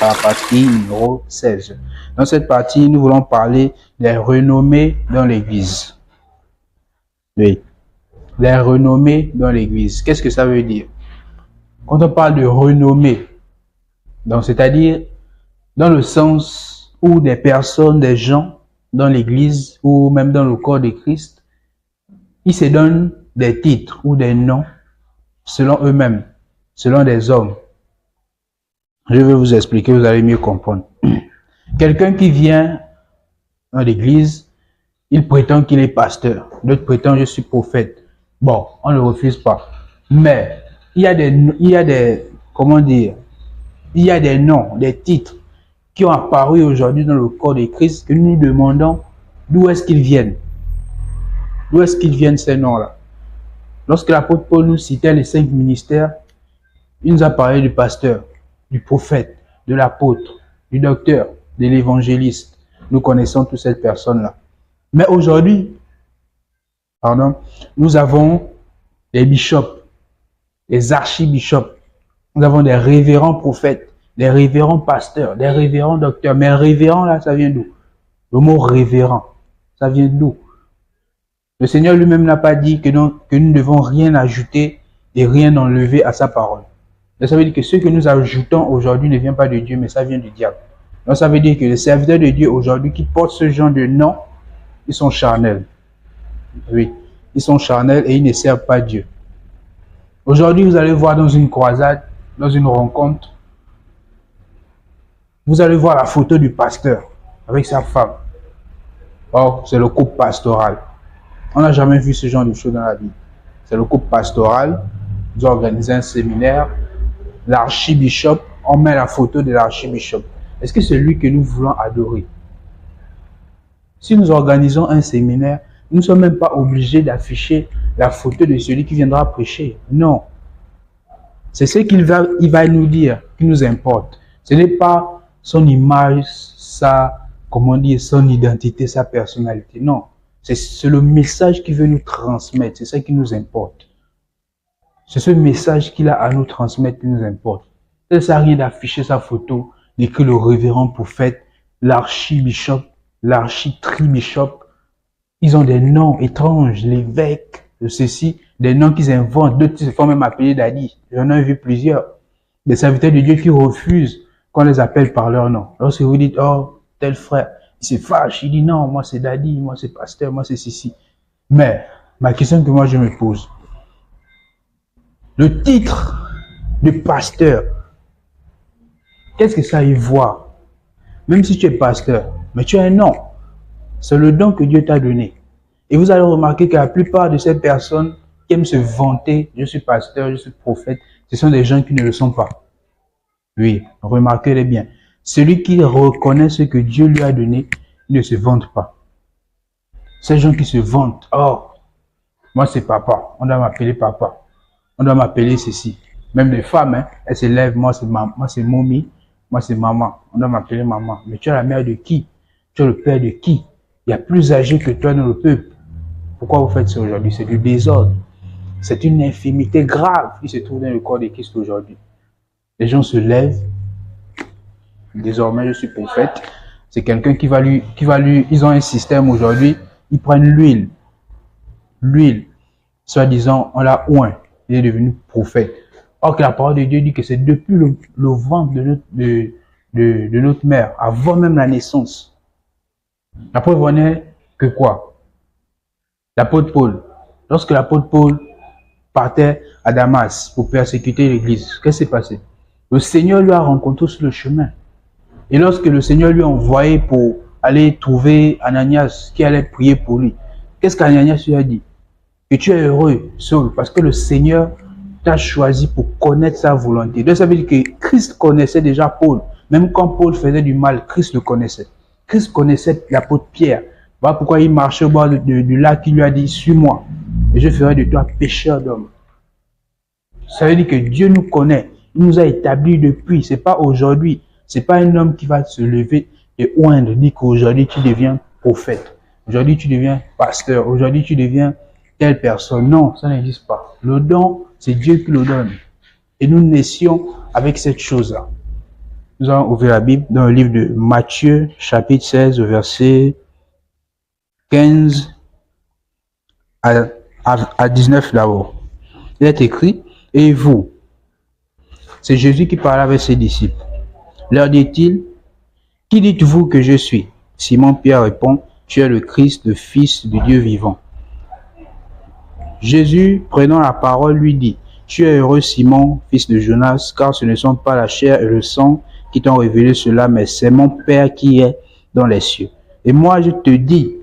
à la partie numéro 16. Dans cette partie, nous voulons parler des renommées dans l'Église. Oui, les renommées dans l'Église. Qu'est-ce que ça veut dire? Quand on parle de renommée, donc c'est-à-dire dans le sens où des personnes, des gens dans l'Église ou même dans le corps de Christ, ils se donnent des titres ou des noms selon eux-mêmes, selon des hommes. Je vais vous expliquer, vous allez mieux comprendre. Quelqu'un qui vient dans l'Église, il prétend qu'il est pasteur. D'autres prétendent je suis prophète. Bon, on ne le refuse pas. Mais il y a des, comment dire, il y a des noms, des titres qui ont apparu aujourd'hui dans le corps de Christ que nous nous demandons d'où est-ce qu'ils viennent. D'où est-ce qu'ils viennent ces noms-là? Lorsque l'apôtre Paul nous citait les 5 ministères, il nous a parlé du pasteur, du prophète, de l'apôtre, du docteur, de l'évangéliste. Nous connaissons toutes ces personnes-là. Mais aujourd'hui, nous avons les bishops, les archibishops, nous avons des révérends prophètes, des révérends pasteurs, des révérends docteurs. Mais révérend là, ça vient d'où? Le mot révérend, ça vient d'où? Le Seigneur lui-même n'a pas dit que nous ne devons rien ajouter et rien enlever à sa parole. Donc ça veut dire que ce que nous ajoutons aujourd'hui ne vient pas de Dieu, mais ça vient du diable. Donc ça veut dire que les serviteurs de Dieu aujourd'hui qui portent ce genre de nom, ils sont charnels. Oui, ils sont charnels et ils ne servent pas Dieu. Aujourd'hui, vous allez voir dans une croisade, dans une rencontre, vous allez voir la photo du pasteur avec sa femme. Or, c'est le couple pastoral. On n'a jamais vu ce genre de choses dans la vie. C'est le couple pastoral. Ils ont organisé un séminaire. L'archibishop, on met la photo de l'archibishop. Est-ce que c'est lui que nous voulons adorer? Si nous organisons un séminaire, nous ne sommes même pas obligés d'afficher la photo de celui qui viendra prêcher. Non. C'est ce qu'il va nous dire qui nous importe. Ce n'est pas son image, son identité, sa personnalité. Non. C'est le message qu'il veut nous transmettre. C'est ça qui nous importe. C'est ce message qu'il a à nous transmettre qui nous importe. Ça ne sert à rien d'afficher sa photo, d'écrire le révérend prophète, l'archibishop, l'architribishop. Ils ont des noms étranges, l'évêque, ceci, des noms qu'ils inventent. D'autres se font même appeler daddy. J'en ai vu plusieurs. Des serviteurs de Dieu qui refusent qu'on les appelle par leur nom. Lorsque vous dites, oh, tel frère, il se fâche, il dit non, moi c'est daddy, moi c'est pasteur, moi c'est ceci. Mais, ma question que moi je me pose, le titre de pasteur, qu'est-ce que ça y voit? Même si tu es pasteur, mais tu as un nom. C'est le don que Dieu t'a donné. Et vous allez remarquer que la plupart de ces personnes qui aiment se vanter, je suis pasteur, je suis prophète, ce sont des gens qui ne le sont pas. Oui, remarquez-les bien. Celui qui reconnaît ce que Dieu lui a donné, il ne se vante pas. Ces gens qui se vantent, oh, moi c'est papa, on doit m'appeler papa, on doit m'appeler ceci. Même les femmes, hein, elles se lèvent, moi c'est mommy, moi c'est maman, on doit m'appeler maman. Mais tu es la mère de qui? Tu es le père de qui? Il y a plus âgé que toi dans le peuple. Pourquoi vous faites ça aujourd'hui? C'est du désordre. C'est une infimité grave qui se trouve dans le corps de Christ aujourd'hui. Les gens se lèvent. Désormais, je suis prophète. C'est quelqu'un qui va lui, ils ont un système aujourd'hui. Ils prennent l'huile. L'huile. Soi-disant, on l'a oint. Il est devenu prophète. Or que la parole de Dieu dit que c'est depuis le ventre de notre mère, avant même la naissance. La preuve en est que quoi? L'apôtre Paul. Lorsque l'apôtre Paul partait à Damas pour persécuter l'église, qu'est-ce qui s'est passé? Le Seigneur lui a rencontré sur le chemin. Et lorsque le Seigneur lui a envoyé pour aller trouver Ananias qui allait prier pour lui, qu'est-ce qu'Ananias lui a dit? Que tu es heureux, Saul, parce que le Seigneur t'a choisi pour connaître sa volonté. Donc ça veut dire que Christ connaissait déjà Paul. Même quand Paul faisait du mal, Christ le connaissait. Christ connaissait l'apôtre Pierre. Voilà pourquoi il marchait au bord du lac, il lui a dit, suis-moi, et je ferai de toi pécheur d'hommes. Ça veut dire que Dieu nous connaît. Il nous a établis depuis. C'est pas aujourd'hui. C'est pas un homme qui va se lever et oindre, dit qu'aujourd'hui tu deviens prophète. Aujourd'hui tu deviens pasteur. Aujourd'hui tu deviens telle personne. Non, ça n'existe pas. Le don, c'est Dieu qui le donne. Et nous naissions avec cette chose-là. Nous allons ouvrir la Bible dans le livre de Matthieu, chapitre 16, verset 15 à 19 d'abord. Il est écrit, « Et vous ?» C'est Jésus qui parlait avec ses disciples. Leur dit-il, « Qui dites-vous que je suis ?» Simon-Pierre répond, « Tu es le Christ, le Fils du Dieu vivant. » Jésus, prenant la parole, lui dit, « Tu es heureux, Simon, fils de Jonas, car ce ne sont pas la chair et le sang qui t'ont révélé cela, mais c'est mon Père qui est dans les cieux. Et moi, je te dis,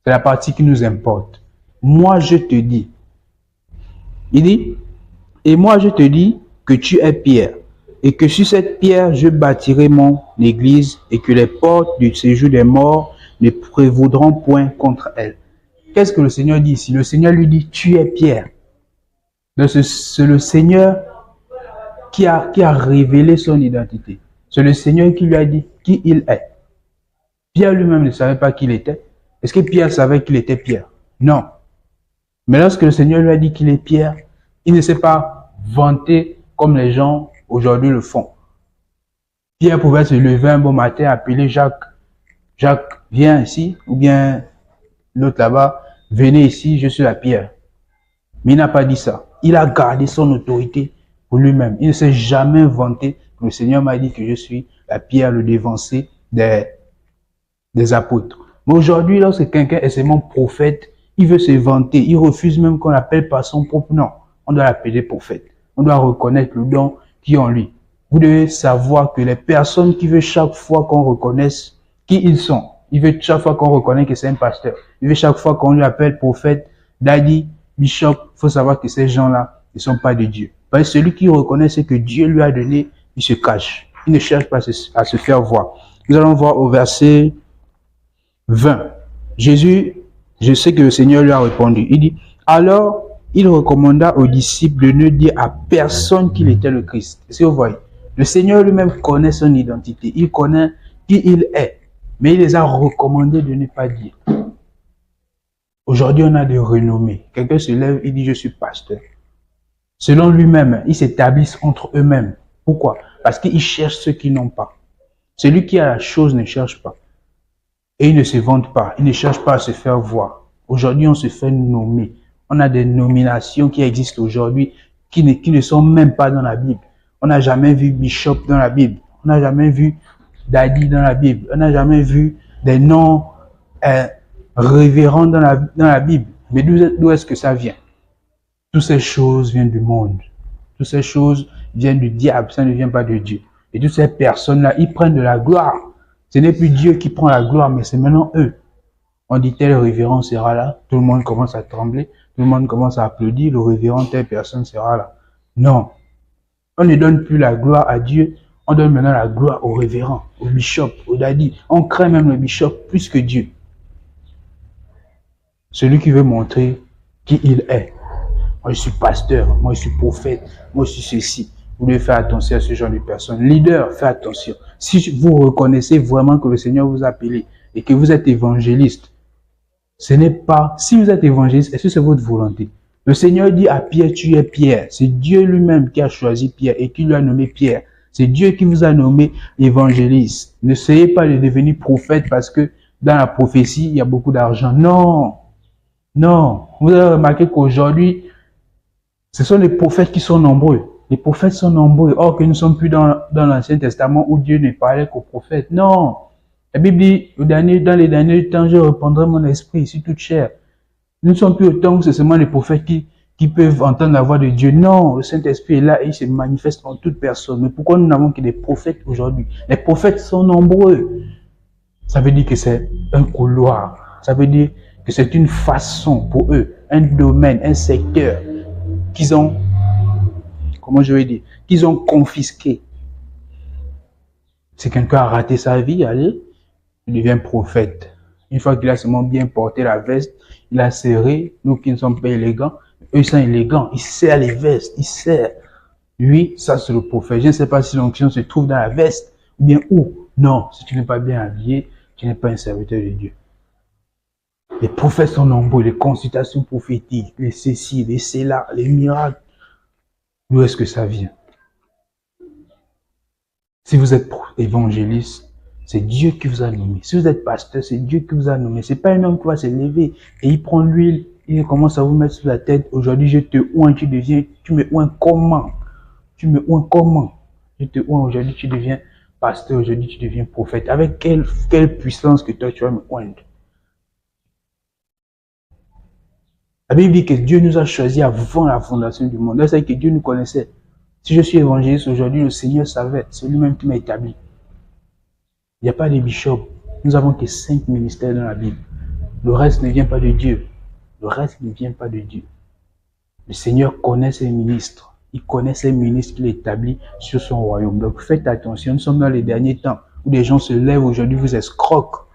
c'est la partie qui nous importe. Moi, je te dis. » Il dit, « Et moi, je te dis que tu es Pierre, et que sur cette pierre, je bâtirai mon église, et que les portes du séjour des morts ne prévaudront point contre elle. » Qu'est-ce que le Seigneur dit ici? Le Seigneur lui dit, tu es Pierre. C'est le Seigneur qui a révélé son identité. C'est le Seigneur qui lui a dit qui il est. Pierre lui-même ne savait pas qui il était. Est-ce que Pierre savait qu'il était Pierre? Non. Mais lorsque le Seigneur lui a dit qu'il est Pierre, il ne s'est pas vanté comme les gens aujourd'hui le font. Pierre pouvait se lever un bon matin, appeler Jacques. Jacques, viens ici, ou bien l'autre là-bas, venez ici, je suis la pierre. Mais il n'a pas dit ça. Il a gardé son autorité pour lui-même. Il ne s'est jamais vanté. Le Seigneur m'a dit que je suis la pierre, le dévancé des apôtres. Mais aujourd'hui, lorsque quelqu'un est seulement prophète, il veut se vanter. Il refuse même qu'on l'appelle par son propre nom. On doit l'appeler prophète. On doit reconnaître le don qui est en lui. Vous devez savoir que les personnes qui veulent chaque fois qu'on reconnaisse qui ils sont, il veut chaque fois qu'on reconnaît que c'est un pasteur, il veut chaque fois qu'on lui appelle prophète, daddy, bishop, il faut savoir que ces gens-là ne sont pas de Dieu. Parce que celui qui reconnaît ce que Dieu lui a donné, il se cache. Il ne cherche pas à se faire voir. Nous allons voir au verset 20. Jésus, je sais que le Seigneur lui a répondu. Il dit, alors il recommanda aux disciples de ne dire à personne qu'il était le Christ. Est-ce que vous voyez? Le Seigneur lui-même connaît son identité. Il connaît qui il est. Mais il les a recommandés de ne pas dire. Aujourd'hui, on a des renommées. Quelqu'un se lève, il dit, je suis pasteur. Selon lui-même, ils s'établissent entre eux-mêmes. Pourquoi? Parce qu'ils cherchent ceux qui n'ont pas. Celui qui a la chose ne cherche pas. Et il ne se vante pas. Il ne cherche pas à se faire voir. Aujourd'hui, on se fait nommer. On a des nominations qui existent aujourd'hui qui ne sont même pas dans la Bible. On n'a jamais vu bishop dans la Bible. On n'a jamais vu daddy dans la Bible. On n'a jamais vu des noms révérends dans la Bible. Mais d'où est-ce que ça vient? Toutes ces choses viennent du monde. Toutes ces choses viennent du diable. Ça ne vient pas de Dieu. Et toutes ces personnes-là, ils prennent de la gloire. Ce n'est plus Dieu qui prend la gloire, mais c'est maintenant eux. On dit tel révérend sera là. Tout le monde commence à trembler. Tout le monde commence à applaudir. Le révérend, telle personne sera là. Non. On ne donne plus la gloire à Dieu. On donne maintenant la gloire au révérend, au bishop, au daddy. On craint même le bishop plus que Dieu. Celui qui veut montrer qui il est. Moi, je suis pasteur. Moi, je suis prophète. Moi, je suis ceci. Vous devez faire attention à ce genre de personnes. Leader, faites attention. Si vous reconnaissez vraiment que le Seigneur vous a appelé et que vous êtes évangéliste, ce n'est pas... Si vous êtes évangéliste, est-ce que c'est votre volonté? Le Seigneur dit à Pierre, tu es Pierre. C'est Dieu lui-même qui a choisi Pierre et qui lui a nommé Pierre. C'est Dieu qui vous a nommé évangéliste. N'essayez pas de devenir prophète parce que dans la prophétie, il y a beaucoup d'argent. Non. Non. Vous avez remarqué qu'aujourd'hui, ce sont les prophètes qui sont nombreux. Les prophètes sont nombreux. Or que nous ne sommes plus dans l'Ancien Testament où Dieu ne parlait qu'aux prophètes. Non. La Bible dit, dans les derniers temps, je répandrai mon esprit sur toute chair. Nous ne sommes plus autant que c'est seulement les prophètes qui peuvent entendre la voix de Dieu. Non, le Saint-Esprit est là et il se manifeste en toute personne. Mais pourquoi nous n'avons que des prophètes aujourd'hui? Les prophètes sont nombreux. Ça veut dire que c'est un couloir. Ça veut dire que c'est une façon pour eux, un domaine, un secteur qu'ils ont, comment je vais dire, qu'ils ont confisqué. Si quelqu'un a raté sa vie, allez, il devient prophète. Une fois qu'il a seulement bien porté la veste, il a serré, nous qui ne sommes pas élégants, eux ils sont élégants, ils serrent les vestes, ils serrent. Lui, ça c'est le prophète. Je ne sais pas si l'onction se trouve dans la veste ou bien où. Non, si tu n'es pas bien habillé, tu n'es pas un serviteur de Dieu. Les prophètes sont nombreux, les consultations prophétiques, les ceci, les cela, les miracles. D'où est-ce que ça vient? Si vous êtes évangéliste, c'est Dieu qui vous a nommé. Si vous êtes pasteur, c'est Dieu qui vous a nommé. C'est pas un homme qui va se lever et il prend l'huile, il commence à vous mettre sur la tête. Aujourd'hui, je te oins, tu me oins comment? Tu me oins comment? Je te oins, aujourd'hui, tu deviens pasteur, aujourd'hui, tu deviens prophète. Avec quelle puissance que toi, tu vas me oindre? La Bible dit que Dieu nous a choisis avant la fondation du monde. C'est que Dieu nous connaissait. Si je suis évangéliste aujourd'hui, le Seigneur savait. C'est lui-même qui m'a établi. Il n'y a pas de bishop. Nous avons que 5 ministères dans la Bible. Le reste ne vient pas de Dieu. Le reste ne vient pas de Dieu. Le Seigneur connaît ses ministres. Il connaît ses ministres qu'il établit sur son royaume. Donc faites attention. Nous sommes dans les derniers temps où des gens se lèvent aujourd'hui, vous escroquent.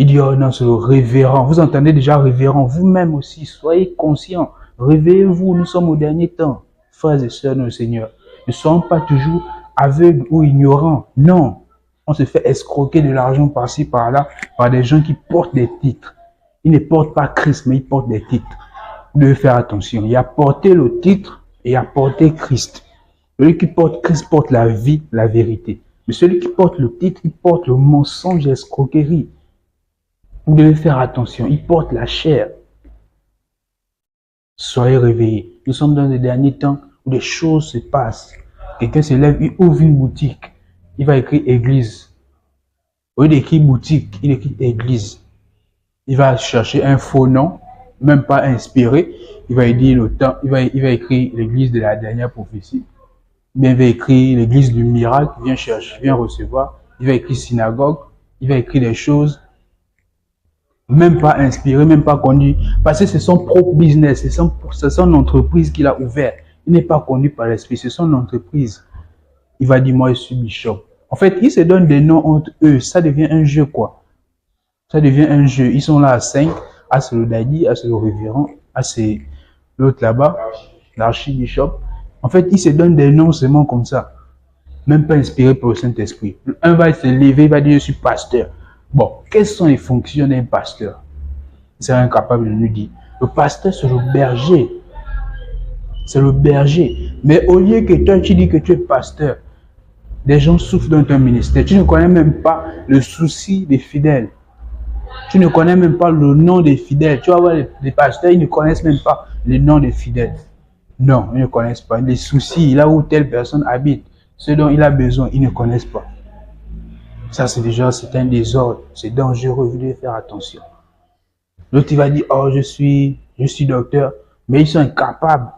Il dit, oh non, c'est le révérend. Vous entendez déjà révérend. Vous-même aussi, soyez conscients. Réveillez-vous, nous sommes au dernier temps. Frères et sœurs, nos Seigneur. Ne soyons pas toujours aveugles ou ignorants. Non. On se fait escroquer de l'argent par-ci, par-là, par des gens qui portent des titres. Ils ne portent pas Christ, mais ils portent des titres. Vous devez faire attention. Il y a porté le titre et il y a porté Christ. Celui qui porte Christ porte la vie, la vérité. Mais celui qui porte le titre, il porte le mensonge et l'escroquerie. Vous devez faire attention. Il porte la chair. Soyez réveillés. Nous sommes dans les derniers temps où des choses se passent. Quelqu'un se lève, il ouvre une boutique. Il va écrire église. Au lieu d'écrire boutique, il écrit église. Il va chercher un faux nom, même pas inspiré. Il va dire le temps, il va écrire l'église de la dernière prophétie. Bien, il va écrire l'église du miracle, viens chercher, viens recevoir. Il va écrire synagogue. Il va écrire des choses même pas inspiré, même pas conduit, parce que c'est son propre business, c'est son entreprise qu'il a ouvert. Il n'est pas conduit par l'esprit, c'est son entreprise. Il va dire, moi je suis bishop. En fait, il se donne des noms entre eux, ça devient un jeu quoi. Ça devient un jeu. Ils sont là à 5, à c'est le daddy, à c'est le révérend, à c'est l'autre là-bas, l'archibishop. En fait, ils se donnent des noms seulement comme ça, même pas inspiré par le Saint-Esprit. Un va se lever, il va dire, je suis pasteur. Bon, quelles sont les fonctions d'un pasteur? Il serait incapable de nous dire. Le pasteur, c'est le berger. C'est le berger. Mais au lieu que toi, tu dis que tu es pasteur, des gens souffrent dans ton ministère. Tu ne connais même pas le souci des fidèles. Tu ne connais même pas le nom des fidèles. Tu vas voir les pasteurs, ils ne connaissent même pas le nom des fidèles. Non, ils ne connaissent pas. Les soucis, là où telle personne habite, ce dont il a besoin, ils ne connaissent pas. Ça, c'est un désordre. C'est dangereux. Vous devez faire attention. L'autre, il va dire, oh, je suis docteur. Mais ils sont incapables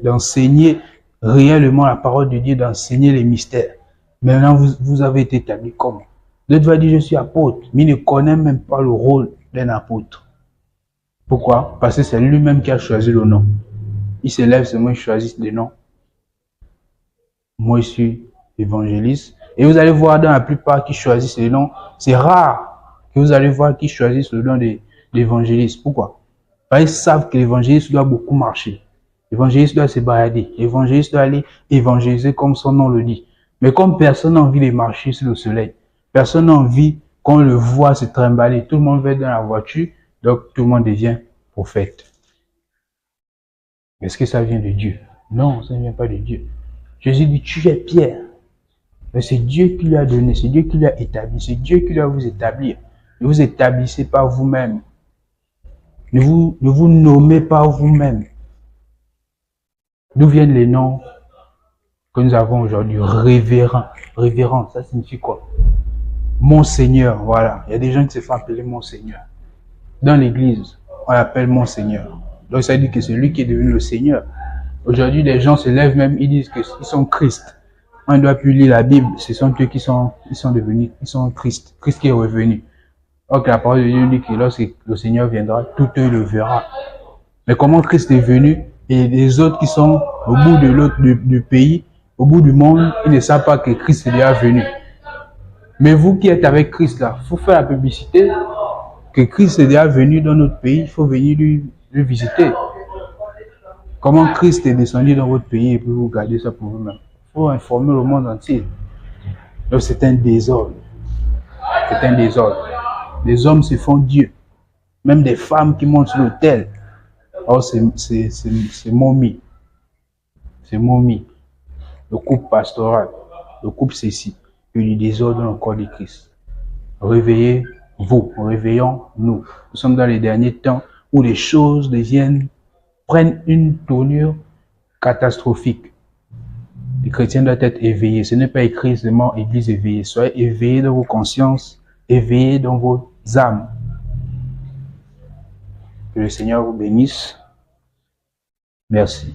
d'enseigner réellement la parole de Dieu, d'enseigner les mystères. Maintenant, vous avez été établi comment? L'autre va dire, je suis apôtre. Mais il ne connaît même pas le rôle d'un apôtre. Pourquoi? Parce que c'est lui-même qui a choisi le nom. Il se lève, c'est moi qui choisis le nom. Moi, je suis évangéliste. Et vous allez voir dans la plupart qui choisissent le nom, c'est rare que vous allez voir qui choisissent le nom d'évangéliste. Pourquoi? Parce qu'ils savent que l'évangéliste doit beaucoup marcher. L'évangéliste doit se balader. L'évangéliste doit aller évangéliser comme son nom le dit. Mais comme personne n'a envie de marcher sur le soleil, personne n'a envie qu'on le voit se trimballer, tout le monde va être dans la voiture, donc tout le monde devient prophète. Est-ce que ça vient de Dieu? Non, ça ne vient pas de Dieu. Jésus dit, tu es Pierre. Mais c'est Dieu qui lui a donné, c'est Dieu qui lui a établi, c'est Dieu qui doit vous établir. Ne vous établissez pas vous-même. Ne vous nommez pas vous-même. D'où viennent les noms que nous avons aujourd'hui? Révérend. Révérend, ça signifie quoi? Monseigneur, voilà. Il y a des gens qui se font appeler Monseigneur. Dans l'église, on l'appelle Monseigneur. Donc ça dit que c'est lui qui est devenu le Seigneur. Aujourd'hui, les gens se lèvent même, ils disent qu'ils sont Christ. On ne doit plus lire la Bible, ce sont eux qui sont devenus, ils sont Christ. Christ qui est revenu. Donc la parole de Dieu dit que lorsque le Seigneur viendra, tout eux le verra. Mais comment Christ est venu et les autres qui sont au bout de l'autre du pays, au bout du monde, ils ne savent pas que Christ est déjà venu. Mais vous qui êtes avec Christ là, il faut faire la publicité que Christ est déjà venu dans notre pays, il faut venir lui visiter. Comment Christ est descendu dans votre pays et puis vous gardez ça pour vous-même. Il faut informer le monde entier. Donc c'est un désordre. C'est un désordre. Les hommes se font Dieu. Même des femmes qui montent sur l'autel. Oh, c'est momie. C'est momie. Le couple pastoral. le couple ceci, que du désordre dans le corps de Christ. Réveillez-vous, réveillons-nous. Nous sommes dans les derniers temps où les choses prennent une tournure catastrophique. Les chrétiens doivent être éveillés. Ce n'est pas écrit seulement Église éveillée. Soyez éveillés dans vos consciences, éveillés dans vos âmes. Que le Seigneur vous bénisse. Merci.